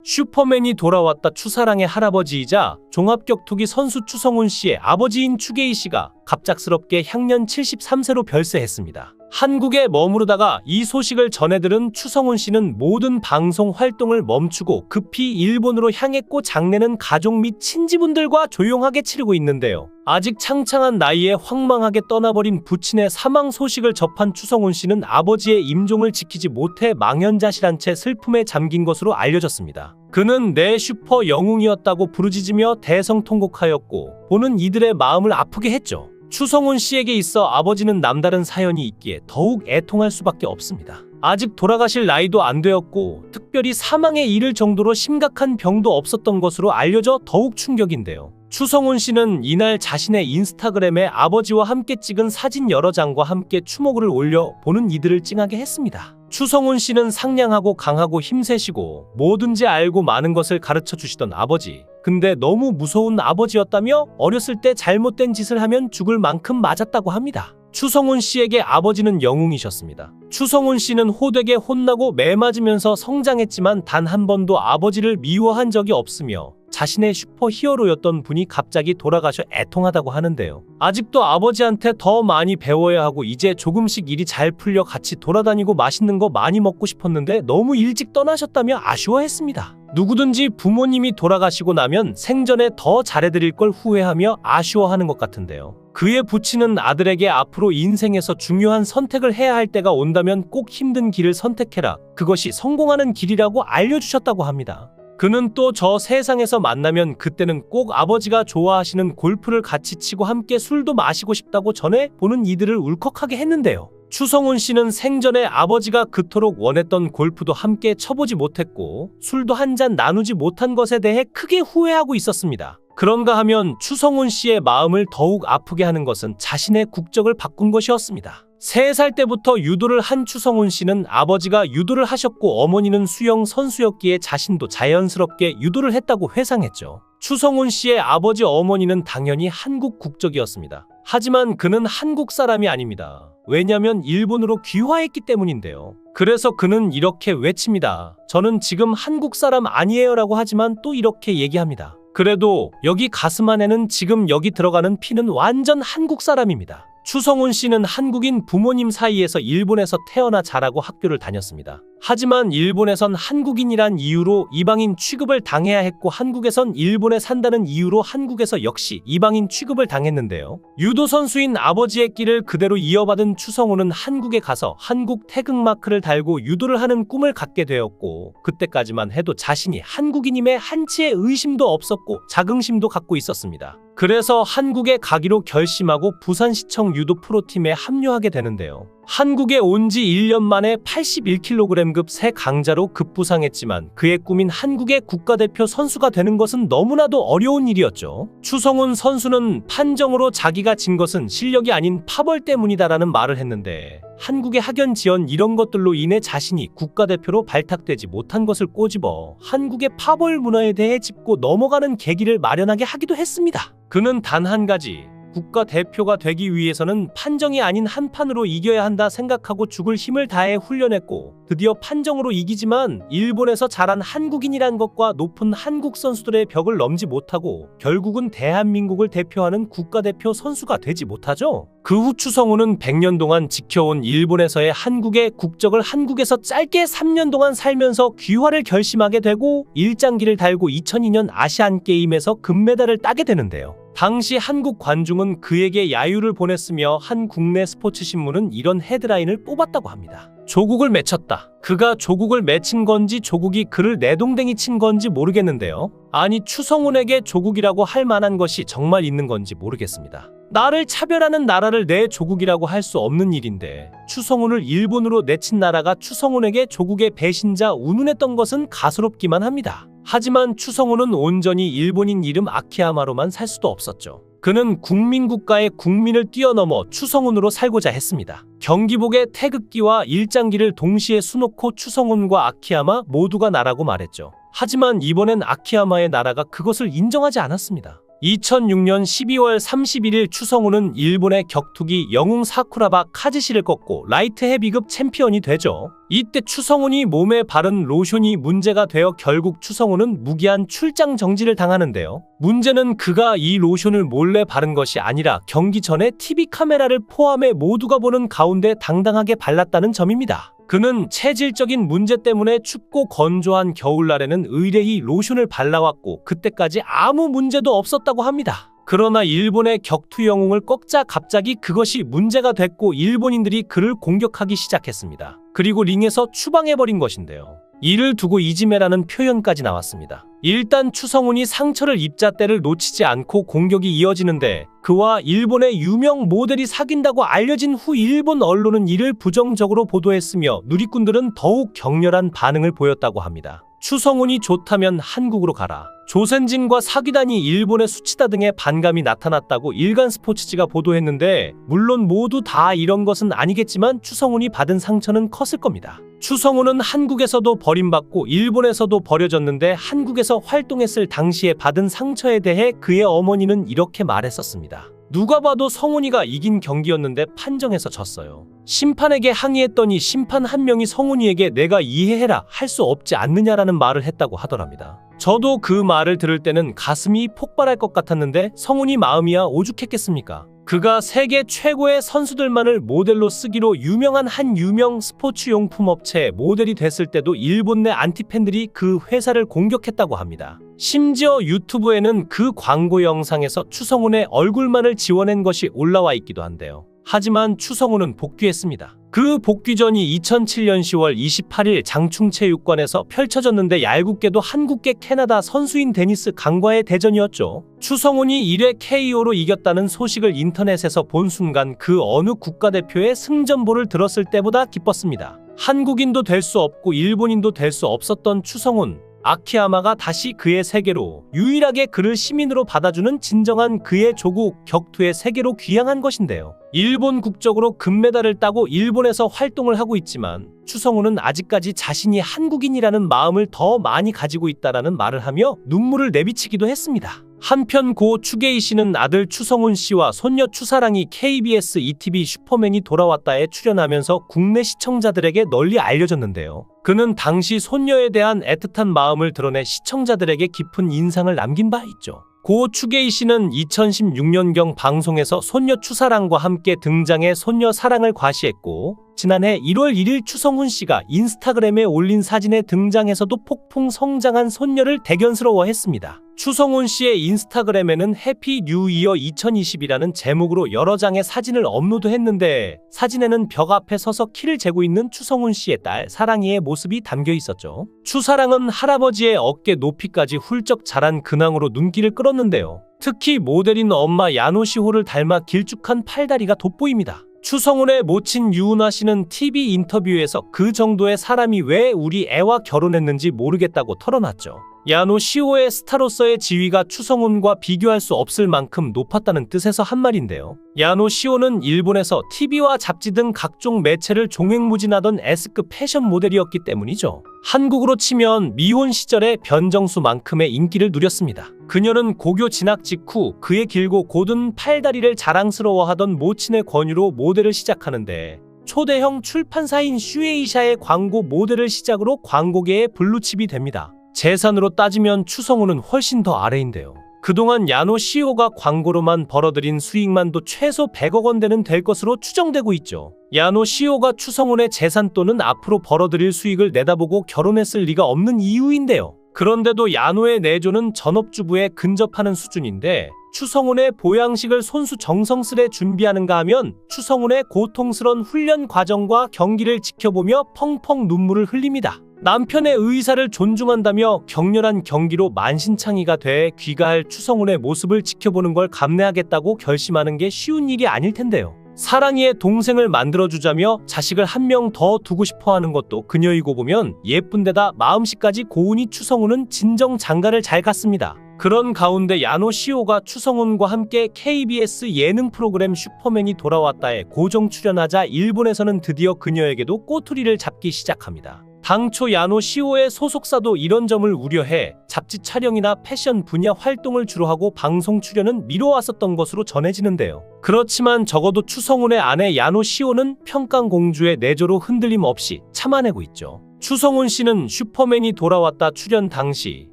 슈퍼맨이 돌아왔다 추사랑의 할아버지이자 종합격투기 선수 추성훈 씨의 아버지인 추계희 씨가 갑작스럽게 향년 73세로 별세했습니다. 한국에 머무르다가 이 소식을 전해들은 추성훈 씨는 모든 방송 활동을 멈추고 급히 일본으로 향했고 장례는 가족 및 친지분들과 조용하게 치르고 있는데요. 아직 창창한 나이에 황망하게 떠나버린 부친의 사망 소식을 접한 추성훈 씨는 아버지의 임종을 지키지 못해 망연자실한 채 슬픔에 잠긴 것으로 알려졌습니다. 그는 내 슈퍼 영웅이었다고 부르짖으며 대성통곡하였고 보는 이들의 마음을 아프게 했죠. 추성훈 씨에게 있어 아버지는 남다른 사연이 있기에 더욱 애통할 수밖에 없습니다. 아직 돌아가실 나이도 안 되었고 특별히 사망에 이를 정도로 심각한 병도 없었던 것으로 알려져 더욱 충격인데요. 추성훈 씨는 이날 자신의 인스타그램에 아버지와 함께 찍은 사진 여러 장과 함께 추모글을 올려 보는 이들을 찡하게 했습니다. 추성훈 씨는 상냥하고 강하고 힘세시고 뭐든지 알고 많은 것을 가르쳐 주시던 아버지. 근데 너무 무서운 아버지였다며 어렸을 때 잘못된 짓을 하면 죽을 만큼 맞았다고 합니다. 추성훈 씨에게 아버지는 영웅이셨습니다. 추성훈 씨는 호되게 혼나고 매맞으면서 성장했지만 단 한 번도 아버지를 미워한 적이 없으며 자신의 슈퍼히어로였던 분이 갑자기 돌아가셔 애통하다고 하는데요. 아직도 아버지한테 더 많이 배워야 하고 이제 조금씩 일이 잘 풀려 같이 돌아다니고 맛있는 거 많이 먹고 싶었는데 너무 일찍 떠나셨다며 아쉬워했습니다. 누구든지 부모님이 돌아가시고 나면 생전에 더 잘해드릴 걸 후회하며 아쉬워하는 것 같은데요. 그의 부친은 아들에게 앞으로 인생에서 중요한 선택을 해야 할 때가 온다면 꼭 힘든 길을 선택해라. 그것이 성공하는 길이라고 알려주셨다고 합니다. 그는 또 저 세상에서 만나면 그때는 꼭 아버지가 좋아하시는 골프를 같이 치고 함께 술도 마시고 싶다고 전해 보는 이들을 울컥하게 했는데요. 추성훈 씨는 생전에 아버지가 그토록 원했던 골프도 함께 쳐보지 못했고 술도 한 잔 나누지 못한 것에 대해 크게 후회하고 있었습니다. 그런가 하면 추성훈 씨의 마음을 더욱 아프게 하는 것은 자신의 국적을 바꾼 것이었습니다. 3살 때부터 유도를 한 추성훈 씨는 아버지가 유도를 하셨고 어머니는 수영 선수였기에 자신도 자연스럽게 유도를 했다고 회상했죠. 추성훈 씨의 아버지 어머니는 당연히 한국 국적이었습니다. 하지만 그는 한국 사람이 아닙니다. 왜냐면 일본으로 귀화했기 때문인데요. 그래서 그는 이렇게 외칩니다. 저는 지금 한국 사람 아니에요 라고 하지만 또 이렇게 얘기합니다. 그래도 여기 가슴 안에는 지금 여기 들어가는 피는 완전 한국 사람입니다. 추성훈 씨는 한국인 부모님 사이에서 일본에서 태어나 자라고 학교를 다녔습니다. 하지만 일본에선 한국인이란 이유로 이방인 취급을 당해야 했고 한국에선 일본에 산다는 이유로 한국에서 역시 이방인 취급을 당했는데요. 유도 선수인 아버지의 길을 그대로 이어받은 추성훈은 한국에 가서 한국 태극마크를 달고 유도를 하는 꿈을 갖게 되었고 그때까지만 해도 자신이 한국인임에 한치의 의심도 없었고 자긍심도 갖고 있었습니다. 그래서 한국에 가기로 결심하고 부산시청 유도 프로팀에 합류하게 되는데요. 한국에 온 지 1년 만에 81kg급 새 강자로 급부상했지만 그의 꿈인 한국의 국가대표 선수가 되는 것은 너무나도 어려운 일이었죠. 추성훈 선수는 판정으로 자기가 진 것은 실력이 아닌 파벌 때문이다라는 말을 했는데 한국의 학연 지연 이런 것들로 인해 자신이 국가대표로 발탁되지 못한 것을 꼬집어 한국의 파벌 문화에 대해 짚고 넘어가는 계기를 마련하게 하기도 했습니다. 그는 단 한 가지, 국가대표가 되기 위해서는 판정이 아닌 한판으로 이겨야 한다 생각하고 죽을 힘을 다해 훈련했고 드디어 판정으로 이기지만 일본에서 자란 한국인이란 것과 높은 한국 선수들의 벽을 넘지 못하고 결국은 대한민국을 대표하는 국가대표 선수가 되지 못하죠. 그 후 추성훈은 100년 동안 지켜온 일본에서의 한국의 국적을 한국에서 짧게 3년 동안 살면서 귀화를 결심하게 되고 일장기를 달고 2002년 아시안게임에서 금메달을 따게 되는데요. 당시 한국 관중은 그에게 야유를 보냈으며 한 국내 스포츠 신문은 이런 헤드라인을 뽑았다고 합니다. 조국을 맺혔다. 그가 조국을 맺힌 건지 조국이 그를 내동댕이 친 건지 모르겠는데요. 아니 추성훈에게 조국이라고 할 만한 것이 정말 있는 건지 모르겠습니다. 나를 차별하는 나라를 내 조국이라고 할 수 없는 일인데 추성훈을 일본으로 내친 나라가 추성훈에게 조국의 배신자 운운했던 것은 가소롭기만 합니다. 하지만 추성훈은 온전히 일본인 이름 아키야마로만 살 수도 없었죠. 그는 국민국가의 국민을 뛰어넘어 추성훈으로 살고자 했습니다. 경기복의 태극기와 일장기를 동시에 수놓고 추성훈과 아키야마 모두가 나라고 말했죠. 하지만 이번엔 아키야마의 나라가 그것을 인정하지 않았습니다. 2006년 12월 31일 추성훈은 일본의 격투기 영웅 사쿠라바 카즈시를 꺾고 라이트 헤비급 챔피언이 되죠. 이때 추성훈이 몸에 바른 로션이 문제가 되어 결국 추성훈은 무기한 출장 정지를 당하는데요. 문제는 그가 이 로션을 몰래 바른 것이 아니라 경기 전에 TV 카메라를 포함해 모두가 보는 가운데 당당하게 발랐다는 점입니다. 그는 체질적인 문제 때문에 춥고 건조한 겨울날에는 의뢰이 로션을 발라왔고 그때까지 아무 문제도 없었다고 합니다. 그러나 일본의 격투 영웅을 꺾자 갑자기 그것이 문제가 됐고 일본인들이 그를 공격하기 시작했습니다. 그리고 링에서 추방해버린 것인데요. 이를 두고 이지메라는 표현까지 나왔습니다. 일단 추성훈이 상처를 입자 때를 놓치지 않고 공격이 이어지는데 그와 일본의 유명 모델이 사귄다고 알려진 후 일본 언론은 이를 부정적으로 보도했으며 누리꾼들은 더욱 격렬한 반응을 보였다고 합니다. 추성훈이 좋다면 한국으로 가라. 조센진과 사귀다니 일본에 수치다 등의 반감이 나타났다고 일간스포츠지가 보도했는데 물론 모두 다 이런 것은 아니겠지만 추성훈이 받은 상처는 컸을 겁니다. 추성훈은 한국에서도 버림받고 일본에서도 버려졌는데 한국에서 활동했을 당시에 받은 상처에 대해 그의 어머니는 이렇게 말했었습니다. 누가 봐도 성훈이가 이긴 경기였는데 판정에서 졌어요. 심판에게 항의했더니 심판 한 명이 성훈이에게 내가 이해해라 할 수 없지 않느냐라는 말을 했다고 하더랍니다. 저도 그 말을 들을 때는 가슴이 폭발할 것 같았는데 성훈이 마음이야 오죽했겠습니까? 그가 세계 최고의 선수들만을 모델로 쓰기로 유명한 한 유명 스포츠 용품 업체의 모델이 됐을 때도 일본 내 안티팬들이 그 회사를 공격했다고 합니다. 심지어 유튜브에는 그 광고 영상에서 추성훈의 얼굴만을 지워낸 것이 올라와 있기도 한데요. 하지만 추성훈은 복귀했습니다. 그 복귀전이 2007년 10월 28일 장충체육관에서 펼쳐졌는데 얄궂게도 한국계 캐나다 선수인 데니스 강과의 대전이었죠. 추성훈이 1회 KO로 이겼다는 소식을 인터넷에서 본 순간 그 어느 국가대표의 승전보를 들었을 때보다 기뻤습니다. 한국인도 될 수 없고 일본인도 될 수 없었던 추성훈. 아키야마가 다시 그의 세계로 유일하게 그를 시민으로 받아주는 진정한 그의 조국 격투의 세계로 귀향한 것인데요. 일본 국적으로 금메달을 따고 일본에서 활동을 하고 있지만 추성훈은 아직까지 자신이 한국인이라는 마음을 더 많이 가지고 있다라는 말을 하며 눈물을 내비치기도 했습니다. 한편 고 추게이 씨는 아들 추성훈 씨와 손녀 추사랑이 KBS ETV 슈퍼맨이 돌아왔다에 출연하면서 국내 시청자들에게 널리 알려졌는데요. 그는 당시 손녀에 대한 애틋한 마음을 드러내 시청자들에게 깊은 인상을 남긴 바 있죠. 고 추게이 씨는 2016년경 방송에서 손녀 추사랑과 함께 등장해 손녀 사랑을 과시했고 지난해 1월 1일 추성훈 씨가 인스타그램에 올린 사진에 등장해서도 폭풍 성장한 손녀를 대견스러워했습니다. 추성훈 씨의 인스타그램에는 해피 뉴 이어 2020이라는 제목으로 여러 장의 사진을 업로드했는데 사진에는 벽 앞에 서서 키를 재고 있는 추성훈 씨의 딸 사랑이의 모습이 담겨 있었죠. 추사랑은 할아버지의 어깨 높이까지 훌쩍 자란 근황으로 눈길을 끌었는데요. 특히 모델인 엄마 야노시호를 닮아 길쭉한 팔다리가 돋보입니다. 추성훈의 모친 유은화 씨는 TV 인터뷰에서 그 정도의 사람이 왜 우리 애와 결혼했는지 모르겠다고 털어놨죠. 야노 시호의 스타로서의 지위가 추성훈과 비교할 수 없을 만큼 높았다는 뜻에서 한 말인데요. 야노 시호는 일본에서 TV와 잡지 등 각종 매체를 종횡무진하던 S급 패션 모델이었기 때문이죠. 한국으로 치면 미혼 시절의 변정수만큼의 인기를 누렸습니다. 그녀는 고교 진학 직후 그의 길고 곧은 팔다리를 자랑스러워하던 모친의 권유로 모델을 시작하는데 초대형 출판사인 슈에이샤의 광고 모델을 시작으로 광고계의 블루칩이 됩니다. 재산으로 따지면 추성훈은 훨씬 더 아래인데요. 그동안 야노 CEO가 광고로만 벌어들인 수익만도 최소 100억 원대는 될 것으로 추정되고 있죠. 야노 CEO가 추성훈의 재산 또는 앞으로 벌어들일 수익을 내다보고 결혼했을 리가 없는 이유인데요. 그런데도 야노의 내조는 전업주부에 근접하는 수준인데 추성훈의 보양식을 손수 정성스레 준비하는가 하면 추성훈의 고통스런 훈련 과정과 경기를 지켜보며 펑펑 눈물을 흘립니다. 남편의 의사를 존중한다며 격렬한 경기로 만신창이가 돼 귀가할 추성훈의 모습을 지켜보는 걸 감내하겠다고 결심하는 게 쉬운 일이 아닐 텐데요. 사랑이의 동생을 만들어주자며 자식을 한 명 더 두고 싶어하는 것도 그녀이고 보면 예쁜데다 마음씨까지 고우니 추성훈은 진정 장가를 잘 갔습니다. 그런 가운데 야노 CEO가 추성훈과 함께 KBS 예능 프로그램 슈퍼맨이 돌아왔다에 고정 출연하자 일본에서는 드디어 그녀에게도 꼬투리를 잡기 시작합니다. 당초 야노 시오의 소속사도 이런 점을 우려해 잡지 촬영이나 패션 분야 활동을 주로 하고 방송 출연은 미뤄왔었던 것으로 전해지는데요. 그렇지만 적어도 추성훈의 아내 야노 시오는 평강 공주의 내조로 흔들림 없이 참아내고 있죠. 추성훈 씨는 슈퍼맨이 돌아왔다 출연 당시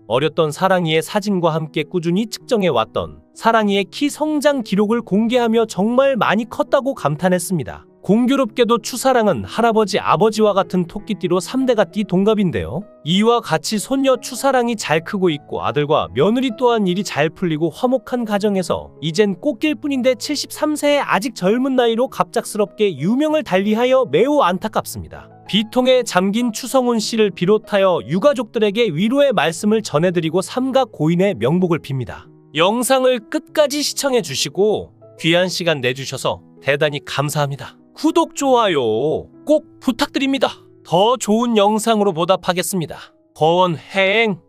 어렸던 사랑이의 사진과 함께 꾸준히 측정해왔던 사랑이의 키 성장 기록을 공개하며 정말 많이 컸다고 감탄했습니다. 공교롭게도 추사랑은 할아버지 아버지와 같은 토끼띠로 3대가 띠 동갑인데요. 이와 같이 손녀 추사랑이 잘 크고 있고 아들과 며느리 또한 일이 잘 풀리고 화목한 가정에서 이젠 꽃길 뿐인데 73세의 아직 젊은 나이로 갑작스럽게 유명을 달리하여 매우 안타깝습니다. 비통에 잠긴 추성훈 씨를 비롯하여 유가족들에게 위로의 말씀을 전해드리고 삼가 고인의 명복을 빕니다. 영상을 끝까지 시청해 주시고 귀한 시간 내주셔서 대단히 감사합니다. 구독, 좋아요 꼭 부탁드립니다. 더 좋은 영상으로 보답하겠습니다. 거원행